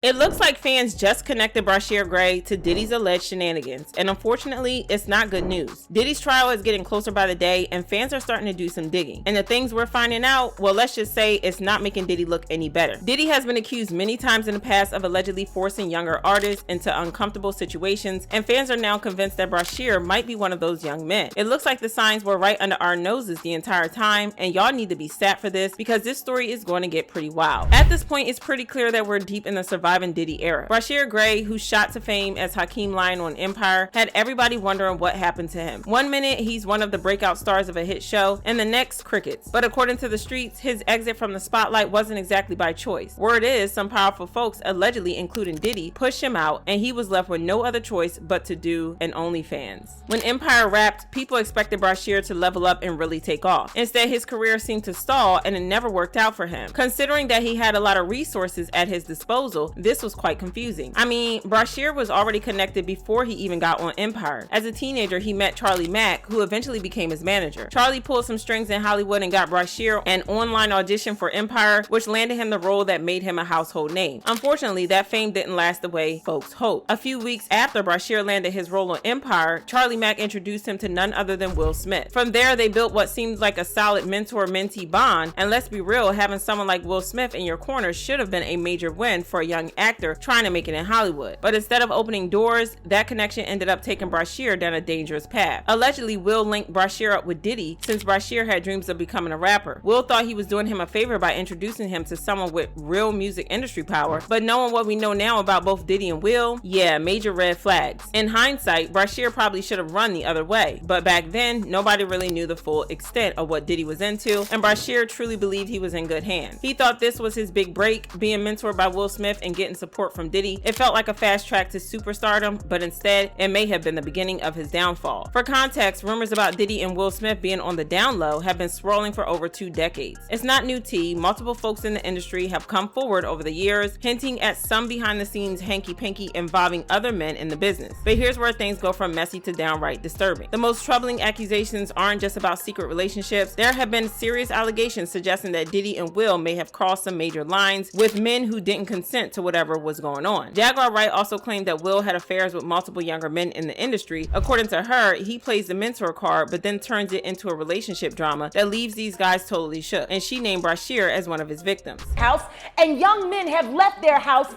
It looks like fans just connected Bryshere Gray to Diddy's alleged shenanigans, and unfortunately, it's not good news. Diddy's trial is getting closer by the day, and fans are starting to do some digging. And the things we're finding out, well, let's just say it's not making Diddy look any better. Diddy has been accused many times in the past of allegedly forcing younger artists into uncomfortable situations, and fans are now convinced that Brashier might be one of those young men. It looks like the signs were right under our noses the entire time, and y'all need to be sat for this because this story is going to get pretty wild. At this point, it's pretty clear that we're deep in the surviving Diddy era. Bryshere Gray, who shot to fame as Hakeem on Empire, had everybody wondering what happened to him. One minute, he's one of the breakout stars of a hit show, and the next, crickets. But according to the streets, his exit from the spotlight wasn't exactly by choice. Word is, some powerful folks, allegedly including Diddy, pushed him out, and he was left with no other choice but to do an OnlyFans. When Empire wrapped, people expected Brashier to level up and really take off. Instead, his career seemed to stall, and it never worked out for him. Considering that he had a lot of resources at his disposal, this was quite confusing. I mean, Brashier was already connected before he even got on Empire. As a teenager, he met Charlie Mack, who eventually became his manager. Charlie pulled some strings in Hollywood and got Brashier an online audition for Empire, which landed him the role that made him a household name. Unfortunately, that fame didn't last the way folks hoped. A few weeks after Brashier landed his role on Empire, Charlie Mack introduced him to none other than Will Smith. From there, they built what seemed like a solid mentor-mentee bond, and let's be real, having someone like Will Smith in your corner should have been a major win for a young actor trying to make it in Hollywood. But instead of opening doors, that connection ended up taking Brashier down a dangerous path. Allegedly, Will linked Brashier up with Diddy since Brashier had dreams of becoming a rapper. Will thought he was doing him a favor by introducing him to someone with real music industry power, but knowing what we know now about both Diddy and Will, yeah, major red flags. In hindsight, Brashier probably should have run the other way, but back then, nobody really knew the full extent of what Diddy was into, and Brashier truly believed he was in good hands. He thought this was his big break, being mentored by Will Smith and getting support from Diddy. It felt like a fast track to superstardom, but instead, it may have been the beginning of his downfall. For context, rumors about Diddy and Will Smith being on the down low have been swirling for over 2 decades. It's not new tea. Multiple folks in the industry have come forward over the years, hinting at some behind-the-scenes hanky-panky involving other men in the business. But here's where things go from messy to downright disturbing. The most troubling accusations aren't just about secret relationships. There have been serious allegations suggesting that Diddy and Will may have crossed some major lines with men who didn't consent to whatever was going on. Jaguar Wright also claimed that Will had affairs with multiple younger men in the industry. According to her, he plays the mentor card but then turns it into a relationship drama that leaves these guys totally shook, and she named Brashier as one of his victims. House, and young men have left their house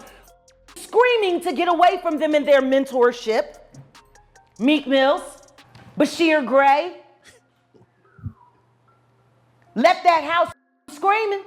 screaming to get away from them in their mentorship. Meek Mills, Bryshere Gray left that house screaming.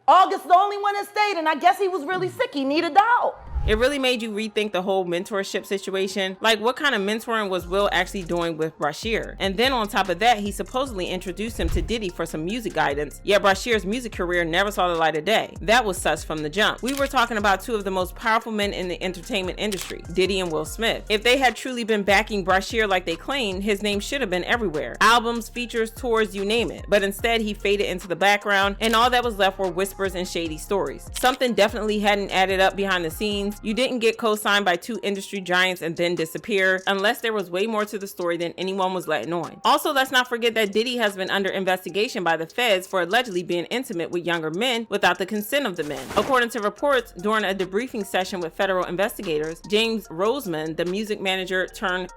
August the only one that stayed, and I guess he was really sick. He needed a dog. It really made you rethink the whole mentorship situation. Like, what kind of mentoring was Will actually doing with Brashier? And then on top of that, he supposedly introduced him to Diddy for some music guidance, yet Brashier's music career never saw the light of day. That was sus from the jump. We were talking about 2 of the most powerful men in the entertainment industry, Diddy and Will Smith. If they had truly been backing Brashier like they claimed, his name should have been everywhere. Albums, features, tours, you name it. But instead, he faded into the background, and all that was left were whispers and shady stories. Something definitely hadn't added up behind the scenes. You didn't get co-signed by 2 industry giants and then disappear, unless there was way more to the story than anyone was letting on. Also, let's not forget that Diddy has been under investigation by the feds for allegedly being intimate with younger men without the consent of the men. According to reports, during a debriefing session with federal investigators, James Roseman, the music manager turned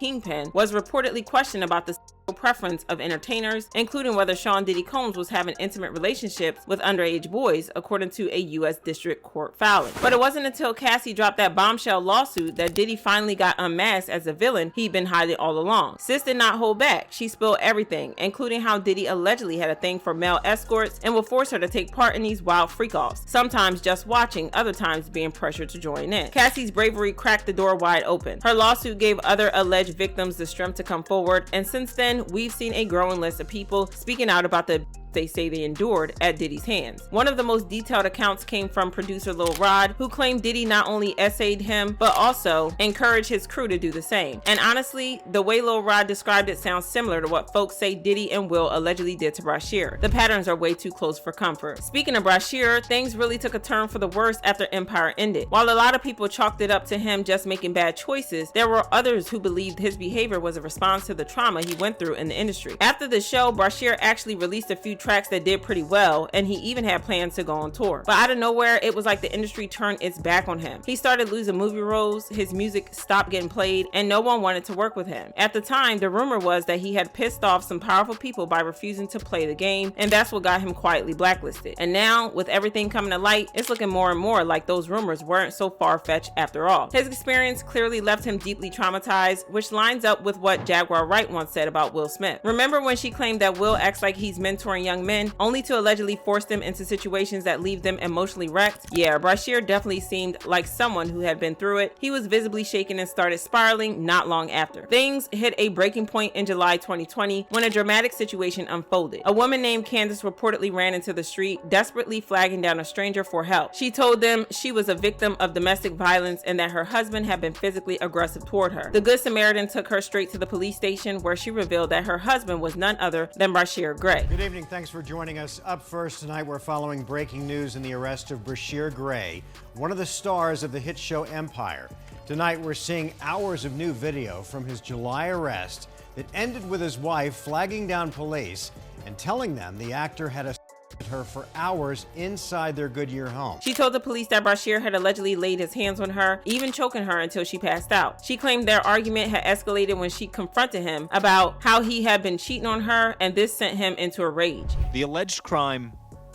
kingpin, was reportedly questioned about the preference of entertainers, including whether Sean Diddy Combs was having intimate relationships with underage boys, according to a U.S. District Court filing. But it wasn't until Cassie dropped that bombshell lawsuit that Diddy finally got unmasked as the villain he'd been hiding all along. Sis did not hold back. She spilled everything, including how Diddy allegedly had a thing for male escorts and would force her to take part in these wild freak-offs, sometimes just watching, other times being pressured to join in. Cassie's bravery cracked the door wide open. Her lawsuit gave other alleged victims the strength to come forward, and since then, we've seen a growing list of people speaking out about the they say they endured at Diddy's hands. One of the most detailed accounts came from producer Lil Rod, who claimed Diddy not only essayed him, but also encouraged his crew to do the same. And honestly, the way Lil Rod described it sounds similar to what folks say Diddy and Will allegedly did to Brashier. The patterns are way too close for comfort. Speaking of Brashier, things really took a turn for the worse after Empire ended. While a lot of people chalked it up to him just making bad choices, there were others who believed his behavior was a response to the trauma he went through in the industry. After the show, Brashier actually released a few tracks that did pretty well, and he even had plans to go on tour. But out of nowhere, it was like the industry turned its back on him. He started losing movie roles, his music stopped getting played, and no one wanted to work with him. At the time, the rumor was that he had pissed off some powerful people by refusing to play the game, and that's what got him quietly blacklisted. And now, with everything coming to light, it's looking more and more like those rumors weren't so far-fetched after all. His experience clearly left him deeply traumatized, which lines up with what Jaguar Wright once said about Will Smith. Remember when she claimed that Will acts like he's mentoring young men, only to allegedly force them into situations that leave them emotionally wrecked? Yeah, Brashier definitely seemed like someone who had been through it. He was visibly shaken and started spiraling not long after. Things hit a breaking point in July 2020 when a dramatic situation unfolded. A woman named Candace reportedly ran into the street, desperately flagging down a stranger for help. She told them she was a victim of domestic violence and that her husband had been physically aggressive toward her. The Good Samaritan took her straight to the police station, where she revealed that her husband was none other than Bryshere Gray. Good evening. Thanks for joining us. Up first tonight, we're following breaking news in the arrest of Bryshere Gray, one of the stars of the hit show Empire. Tonight, we're seeing hours of new video from his July arrest that ended with his wife flagging down police and telling them the actor had assaulted her for hours inside their Goodyear home. She told the police that Brashier had allegedly laid his hands on her, even choking her until she passed out. She claimed their argument had escalated when she confronted him about how he had been cheating on her, and this sent him into a rage. The alleged crime,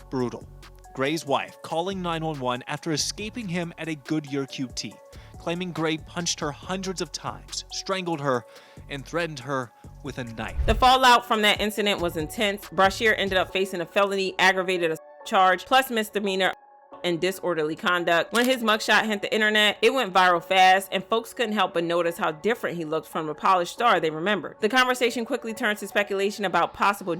brutal. Gray's wife calling 911 after escaping him at a Goodyear QT, claiming Gray punched her hundreds of times, strangled her, and threatened her with a knife. The fallout from that incident was intense. Brashier ended up facing a felony aggravated assault charge plus misdemeanor and disorderly conduct. When his mugshot hit the internet, it went viral fast, and folks couldn't help but notice how different he looked from the polished star they remembered. The conversation quickly turned to speculation about possible,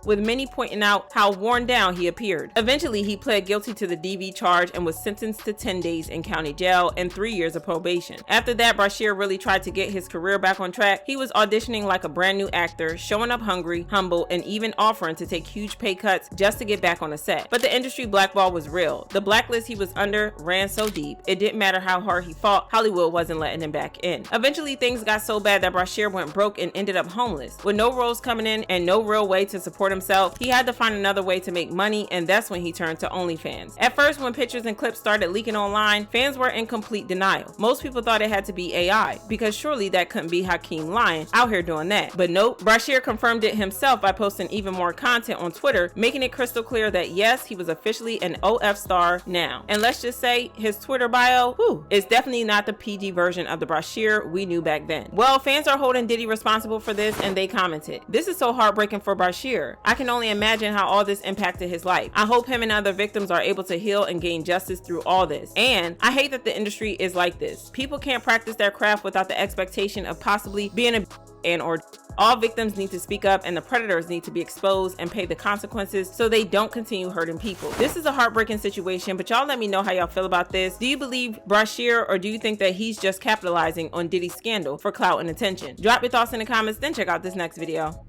with many pointing out how worn down he appeared. Eventually, he pled guilty to the DV charge and was sentenced to 10 days in county jail and 3 years of probation. After that, Brashier really tried to get his career back on track. He was auditioning like a brand new actor, showing up hungry, humble, and even offering to take huge pay cuts just to get back on the set. But the industry blackball was real. The blacklist he was under ran so deep, it didn't matter how hard he fought, Hollywood wasn't letting him back in. Eventually, things got so bad that Brashier went broke and ended up homeless. With no roles coming in and no real way to support himself, he had to find another way to make money, and that's when he turned to OnlyFans. At first, when pictures and clips started leaking online, fans were in complete denial. Most people thought it had to be AI, because surely that couldn't be Hakeem lying out here doing that. But nope, Brashier confirmed it himself by posting even more content on Twitter, making it crystal clear that yes, he was officially an OF star now. And let's just say his Twitter bio, is definitely not the PG version of the Brashier we knew back then. Well, fans are holding Diddy responsible for this, and they commented, "This is so heartbreaking for Brashier. I can only imagine how all this impacted his life. I hope him and other victims are able to heal and gain justice through all this. And I hate that the industry is like this. People can't practice their craft without the expectation of possibly being a and/or all victims need to speak up, and the predators need to be exposed and pay the consequences so they don't continue hurting people." This is a heartbreaking situation, but y'all let me know how y'all feel about this. Do you believe Brashier, or do you think that he's just capitalizing on Diddy's scandal for clout and attention? Drop your thoughts in the comments, then check out this next video.